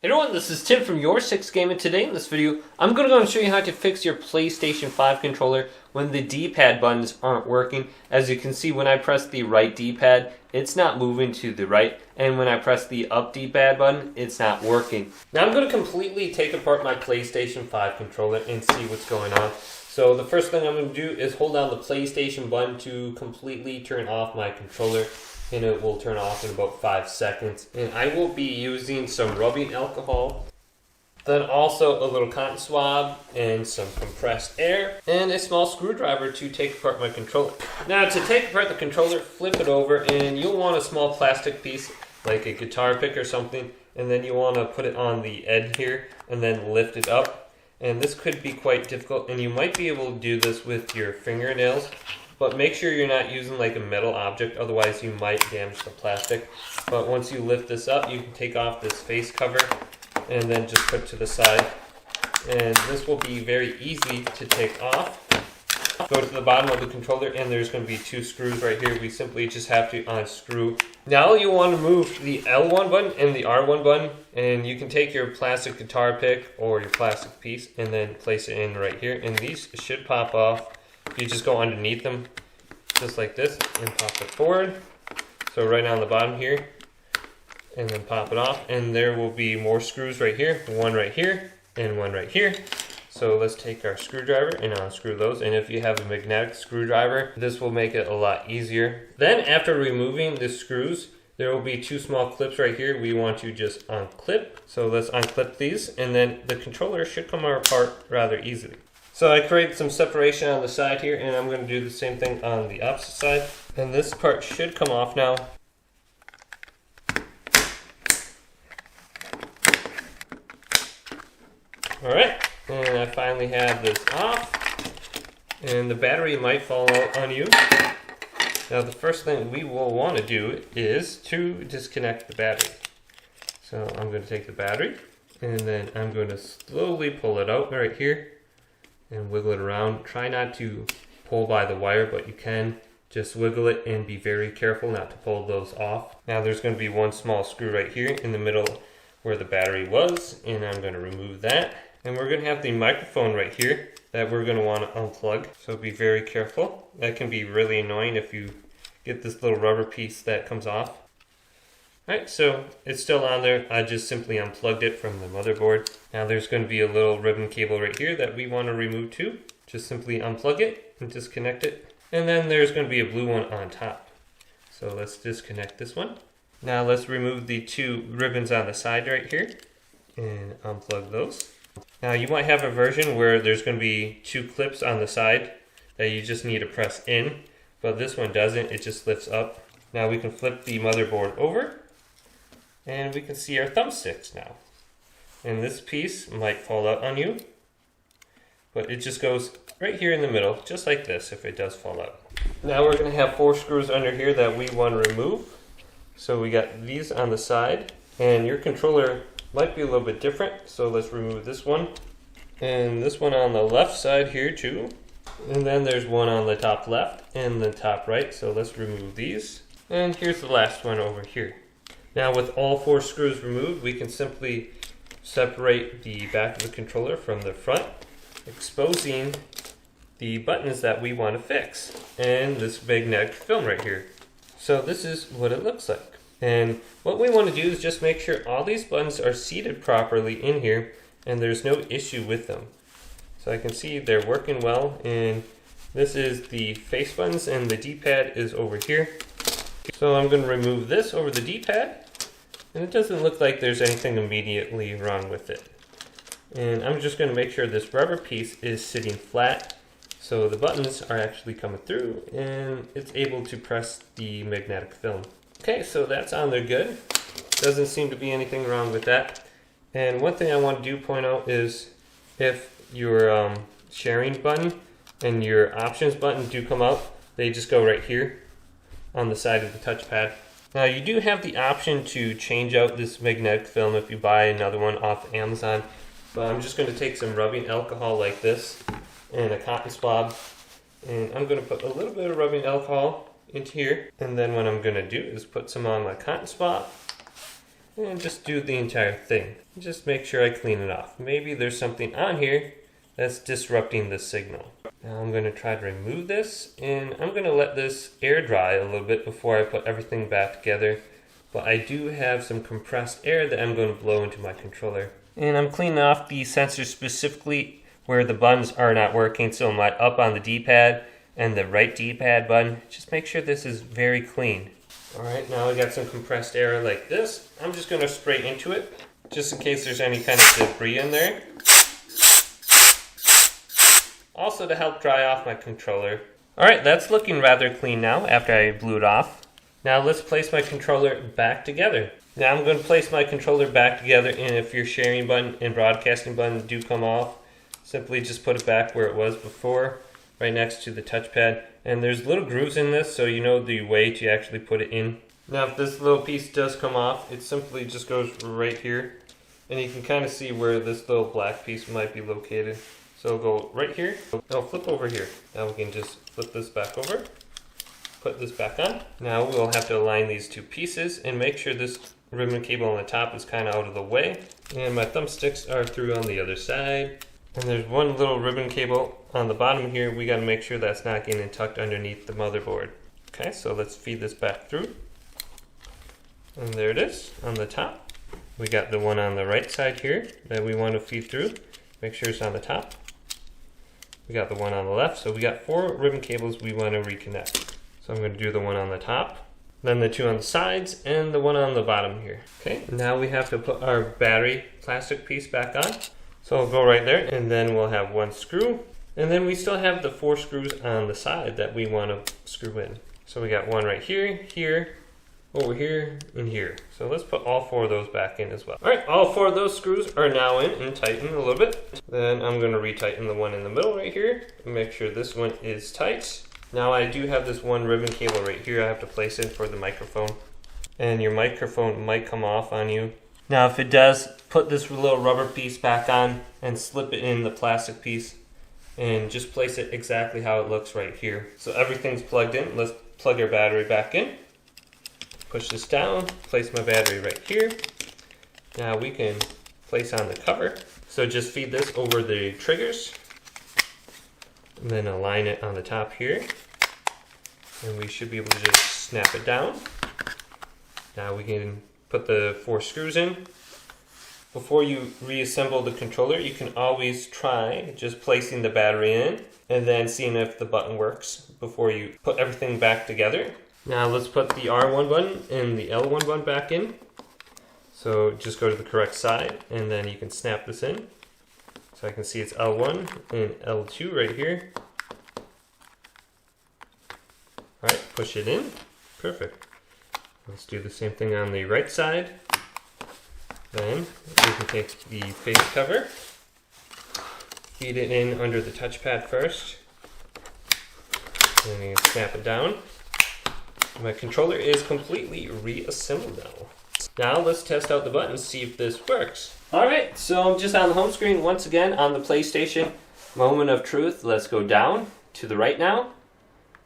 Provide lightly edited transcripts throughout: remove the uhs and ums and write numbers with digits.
Hey everyone, this is Tim from YourSixGaming. Today in this video, I'm going to go and show you how to fix your PlayStation 5 controller when the D-pad buttons aren't working. As you can see, when I press the right D-pad, it's not moving to the right, and when I press the up D-pad button, it's not working. Now I'm going to completely take apart my PlayStation 5 controller and see what's going on. So the first thing I'm going to do is hold down the PlayStation button to completely turn off my controller. And it will turn off in about 5 seconds. And I will be using some rubbing alcohol, then also a little cotton swab and some compressed air and a small screwdriver to take apart my controller. Now to take apart the controller, flip it over and you'll want a small plastic piece like a guitar pick or something, and then you want to put it on the edge here and then lift it up. And this could be quite difficult, and you might be able to do this with your fingernails. But make sure you're not using like a metal object, otherwise you might damage the plastic. But once you lift this up, you can take off this face cover and then just put it to the side. And this will be very easy to take off. Go to the bottom of the controller and there's going to be 2 screws right here. We simply just have to unscrew. Now you want to move the L1 button and the R1 button, and you can take your plastic guitar pick or your plastic piece and then place it in right here. And these should pop off. You just go underneath them, just like this, and pop it forward. So right on the bottom here, and then pop it off. And there will be more screws right here, one right here, and one right here. So let's take our screwdriver and unscrew those. And if you have a magnetic screwdriver, this will make it a lot easier. Then after removing the screws, there will be 2 small clips right here we want to just unclip. So let's unclip these, and then the controller should come apart rather easily. So I created some separation on the side here, and I'm going to do the same thing on the opposite side. And this part should come off now. Alright, and I finally have this off. And the battery might fall out on you. Now the first thing we will want to do is to disconnect the battery. So I'm going to take the battery, and then I'm going to slowly pull it out right here. And wiggle it around. Try not to pull by the wire, but you can just wiggle it and be very careful not to pull those off. Now there's going to be 1 small screw right here in the middle where the battery was, and I'm going to remove that. And we're going to have the microphone right here that we're going to want to unplug, so be very careful. That can be really annoying if you get this little rubber piece that comes off. Alright, so it's still on there. I just simply unplugged it from the motherboard. Now there's going to be a little ribbon cable right here that we want to remove too. Just simply unplug it and disconnect it. And then there's going to be a blue one on top. So let's disconnect this one. Now let's remove the 2 ribbons on the side right here and unplug those. Now you might have a version where there's going to be 2 clips on the side that you just need to press in, but this one doesn't. It just lifts up. Now we can flip the motherboard over, and we can see our thumbsticks now. And this piece might fall out on you, but it just goes right here in the middle, just like this, if it does fall out. Now we're going to have 4 screws under here that we want to remove. So we got these on the side, and your controller might be a little bit different, so let's remove this one. And this one on the left side here too. And then there's one on the top left and the top right, so let's remove these. And here's the last one over here. Now with all 4 screws removed, we can simply separate the back of the controller from the front, exposing the buttons that we want to fix and this magnetic film right here. So this is what it looks like. And what we want to do is just make sure all these buttons are seated properly in here and there's no issue with them. So I can see they're working well, and this is the face buttons and the D-pad is over here. So I'm going to remove this over the D-pad, and it doesn't look like there's anything immediately wrong with it. And I'm just going to make sure this rubber piece is sitting flat so the buttons are actually coming through and it's able to press the magnetic film. Okay, so that's on there good. Doesn't seem to be anything wrong with that. And one thing I want to point out is if your sharing button and your options button do come out, they just go right here on the side of the touchpad. Now you do have the option to change out this magnetic film if you buy another one off Amazon, but I'm just going to take some rubbing alcohol like this and a cotton swab, and I'm going to put a little bit of rubbing alcohol into here, and then what I'm going to do is put some on my cotton swab and just do the entire thing. Just make sure I clean it off. Maybe there's something on here that's disrupting the signal. Now I'm going to try to remove this, and I'm going to let this air dry a little bit before I put everything back together. But I do have some compressed air that I'm going to blow into my controller. And I'm cleaning off the sensors specifically where the buttons are not working. So my up on the D-pad and the right D-pad button. Just make sure this is very clean. Alright, now I got some compressed air like this. I'm just going to spray into it, just in case there's any kind of debris in there. Also to help dry off my controller. Alright, that's looking rather clean now after I blew it off. Now let's place my controller back together. Now I'm going to place my controller back together, and if your sharing button and broadcasting button do come off, simply just put it back where it was before, right next to the touchpad. And there's little grooves in this, so you know the way to actually put it in. Now if this little piece does come off, it simply just goes right here. And you can kind of see where this little black piece might be located. So go right here. Now flip over here. Now we can just flip this back over. Put this back on. Now we'll have to align these two pieces and make sure this ribbon cable on the top is kind of out of the way. And my thumbsticks are through on the other side. And there's one little ribbon cable on the bottom here. We got to make sure that's not getting tucked underneath the motherboard. Okay, so let's feed this back through. And there it is on the top. We got the one on the right side here that we want to feed through. Make sure it's on the top. We got the one on the left, so we got 4 ribbon cables we want to reconnect. So I'm going to do the one on the top, then the 2 on the sides, and the one on the bottom here. Okay, now we have to put our battery plastic piece back on. So I'll go right there, and then we'll have 1 screw. And then we still have the 4 screws on the side that we want to screw in. So we got one right here, here, over here, and here. So let's put all 4 of those back in as well. Alright, all 4 of those screws are now in and tightened a little bit. Then I'm going to retighten the one in the middle right here and make sure this one is tight. Now I do have this one ribbon cable right here I have to place in for the microphone. And your microphone might come off on you. Now if it does, put this little rubber piece back on and slip it in the plastic piece. And just place it exactly how it looks right here. So everything's plugged in. Let's plug our battery back in. Push this down, place my battery right here. Now we can place on the cover. So just feed this over the triggers. And then align it on the top here. And we should be able to just snap it down. Now we can put the 4 screws in. Before you reassemble the controller, you can always try just placing the battery in and then seeing if the button works before you put everything back together. Now let's put the R1 button and the L1 button back in. So just go to the correct side and then you can snap this in. So I can see it's L1 and L2 right here. Alright, push it in. Perfect. Let's do the same thing on the right side. Then we can take the face cover, feed it in under the touchpad first, and you can snap it down. My controller is completely reassembled now. Now let's test out the buttons, see if this works. Alright, so I'm just on the home screen once again on the PlayStation. Moment of truth, let's go down to the right now.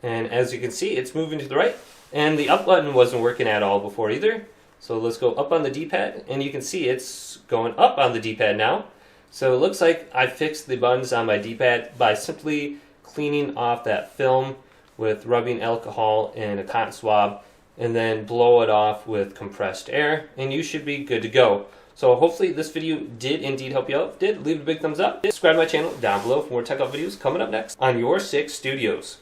And as you can see, it's moving to the right. And the up button wasn't working at all before either. So let's go up on the D-pad, and you can see it's going up on the D-pad now. So it looks like I fixed the buttons on my D-pad by simply cleaning off that film with rubbing alcohol and a cotton swab, and then blow it off with compressed air, and you should be good to go. So hopefully this video did indeed help you out. If it did, leave a big thumbs up. Subscribe to my channel down below for more tech up videos coming up next on YourSixStudios.